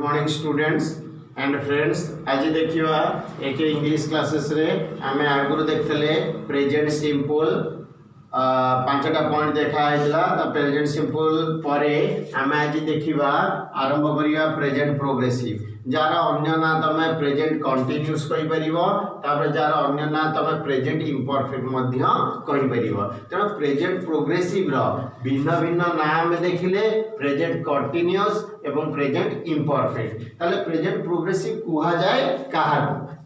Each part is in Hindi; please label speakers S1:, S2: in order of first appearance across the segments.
S1: Morning students and friends. आज देखिए एक इंग्लिश क्लासेस रे आमे आगुर देखले प्रेजेंट सिंपल पांचटा पॉइंट देखा है। प्रेजेंट सिंपल पर आम आज देखा आरंभ करवा प्रेजेंट प्रोग्रेसिव जार अन्य ना तुम प्रेजेंट कंटिन्यूस कहीपर जार अन्य ना तुम प्रेजेंट इम्परफेक्ट कहीपर। तेणु प्रेजेंट प्रोग्रेसिव भिन्न भिन्न नाम देखिले प्रेजेंट कंटिन्यूस एवं प्रेजेंट इम्परफेक्ट। ताले प्रेजेंट प्रोग्रेसिव कहा जाए क्या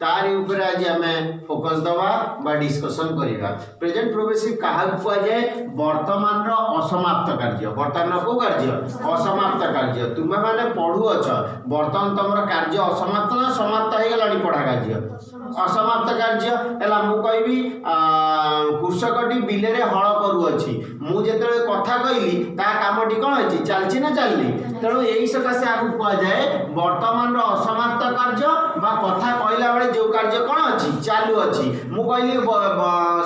S1: तारी ऊपर आज आम फोकस दवा डिस्कसन करवा। प्रेजेंट प्रोग्रेसिव क्या कहा जाए वर्तमान असमाप्त कार्य। वर्तमान को कार्य असमाप्त कार्य तुम्हें माने पढ़ुअछ वर्तमान तुम कार्य असमाप्त ना समाप्त हो गला पढ़ा कार्य असमाप्त कार्य है। मु कहबी कृषकटी बिले हल करुअछि मु जेते कथा कहली ता कामटी कौन अछि चलछि ना चलनी। तेणु यही सकाशे आपको कहा जाए वर्तमान असमाप्त कार्य बा कथा कहला बेले जो कार्य कौन अछि चालू अछि। मु कहली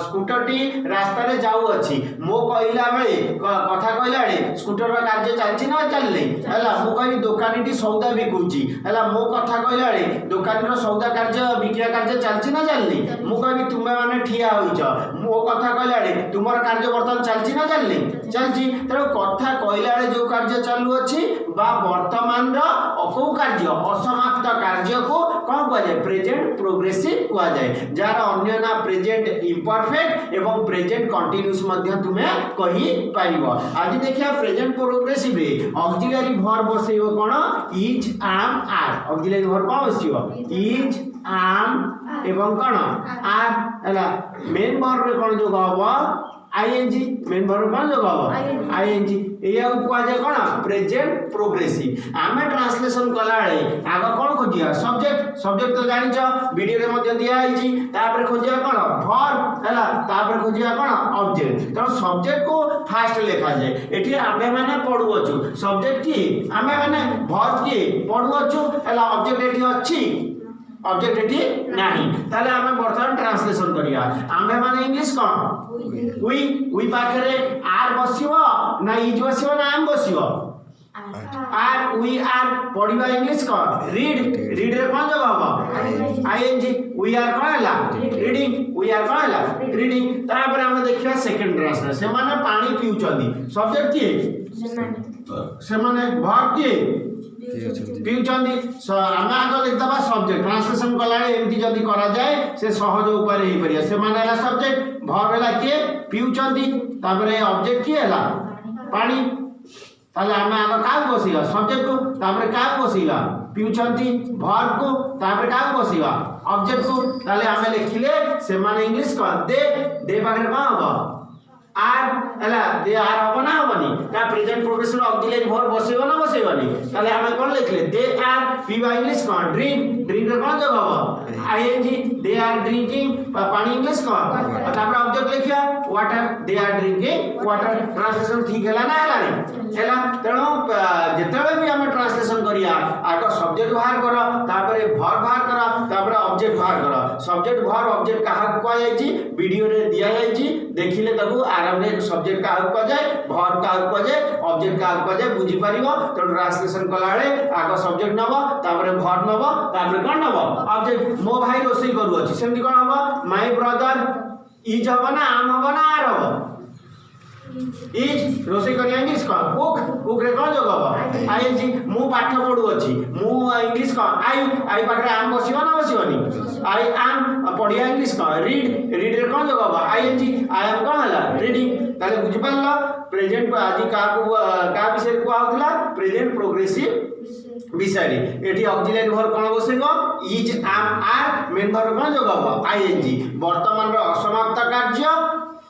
S1: स्कूटरटी रास्ता रे जाऊ अछि मो कहला बेले कथा कहला बेले स्कूटर रो कार्य चलछि ना चलनी हैला। मु कहली दुकानीटी सौदा बिकुछि हैला मो कथा कहला बेले दुकान रो सौदा कार्य विक्रिया कार्य चलछि ना चलनी। मु कहबी तुमे माने ठिया होइछ मो कथा कहला बेले तुमर कार्य वर्तमान चलछि ना चलनी चलछि। तेणु कथा कहला बेले जो कार्य चालू अछि बा वर्तमान रो कार्य असमाप्त कार्य को कौन कह जाए प्रेजेंट प्रोग्रेसिव कह जाए। जार अन्य ना प्रेजेंट इम्परफेक्ट एवं प्रेजेंट कंटिन्यूस मध्य तुम्हें कहि पाइबो। आज देखिया प्रेजेंट प्रोग्रेसिव रे ऑक्सिलरी वर्ब बसैबो कोन is am are. Auxiliary verb बसैबो इज एम एवं कोन आर हैला। मेन वर्ब रे कोन जो कहबो आईएनजी। मेन वर्ब कोन जो कहबो आईएनजी। एया कह जाए कौन प्रेजेंट प्रोग्रेसिव। आमे ट्रांसलेशन कला आग कौन खोजिया सब्जेक्ट। सब्जेक्ट तो जानिछ वीडियो रे मध्ये दिया आइछि। तापर खोजिया कौन वर्ब हैला तापर खोजिया कौन ऑब्जेक्ट। तो सब्जेक्ट को फास्ट लिखा जाए। एठी आमे माने पढुअछु सब्जेक्ट की आमे माने वर्ब की पढुअछु हैला ऑब्जेक्ट एठी अछि ऑब्जेक्ट एठी नाही। ताले आमे वर्तमान ट्रांसलेशन करिया। आमे माने इंग्लिश कौन वी पाखरे आर बसिबो ना इज बसिबो ना एम बसिबो आर वी आर पढ़िबा इंग्लिश कौन रीड। रीड रे कौन जगह हो आईएनजी। वी आर कौन हला रीडिंग। वी आर कौन हला रीडिंग। तापर हम देखिया सेकंड ट्रांसलेशन से माने पानी पिउचंदी सब्जेक्ट की से माने वर्ब की पिउचंदी। आमे आग लिखदबा सब्जेक्ट ट्रांसलेशन कला एमती जदी करा जाए से सहज उपाय हे परिया। से माने हला सब्जेक्ट वर्ब हला के पिउचंदी तापर ऑब्जेक्ट की हला पानी। ताले आमे आग का बसिला सब्जेक्ट को तापर का बसिला पिउचंदी वर्ब को तापर का बसिला ऑब्जेक्ट को। ताले आमे लिखिले से माने इंग्लिश को दे बारे का हो आर हला दे आर हो ना होबनी का प्रेजेंट प्रोग्रेसिव ऑक्सिलरी वर्ब बसेबो ना बसेबनी। ताले आमे कोन लिखले दे आर पीवा इंग्लिश को ड्रिंक। ड्रिंक रे कोन जगह हो आईएनजी। दे आर ड्रिंकिंग पानी इंग्लिश को तापर ऑब्जेक्ट लिखिया water. They are drinking water. Translation ठीक हैला ना हैला नी हैला। तेणु जेतेबे भी हम ट्रांसलेशन करिया आग सब्जेक्ट बाहर कर तापर वर्ब बाहर कर तापर ऑब्जेक्ट बाहर कर। सब्जेक्ट वर्ब ऑब्जेक्ट कहा कह जायछि वीडियो रे दिया जायछि देखिले ताकू आराम रे सब्जेक्ट कहा कह जाए वर्ब कहा कह जाए ऑब्जेक्ट कहा कह जाए बुझी परिबो। तो ट्रांसलेशन कला बेले आग सब्जेक्ट नबो तापर वर्ब नबो तापर कोन नबो ऑब्जेक्ट। मो भाई रोसई करू अछि सेमति कोन हबो माय ब्रदर इज हबो ना आम हबो ना आर हबो इज। रोसई करिया इंग्लिश को कुक। कुक रे कोन जगह हबो आईएनजी। मु पाठ पढु अछि मु इंग्लिश को आई पाखरे आम बसिबो ना बसिबोनी आई एम पढिया इंग्लिश को रीड। रीड रे कोन जगह हबो आईएनजी। आई एम कोन हला रीडिंग। ताले बुझि पारलो प्रेजेंट आज का विषय को आउतला प्रेजेंट प्रोग्रेसिव विषय रे। एठी ऑक्सिलरी वर्ब कोन बसेगो is am are. Main verb कोन जगह हबो आईएनजी। वर्तमान रो असमाप्त कार्य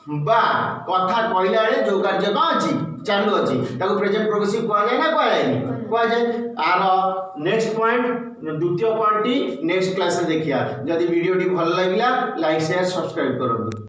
S1: बा कथा कहला बेले जो कार्य कौन अछि चालू अछि ताको प्रेजेंट प्रोग्रेसिव कह जाय ना कह जाय कह जाय। आर नेक्स्ट पॉइंट द्वितीय पॉइंट टी नेक्स्ट क्लास रे देखिया। जदि वीडियो टी भल लागिला लाइक शेयर सब्सक्राइब करंतु।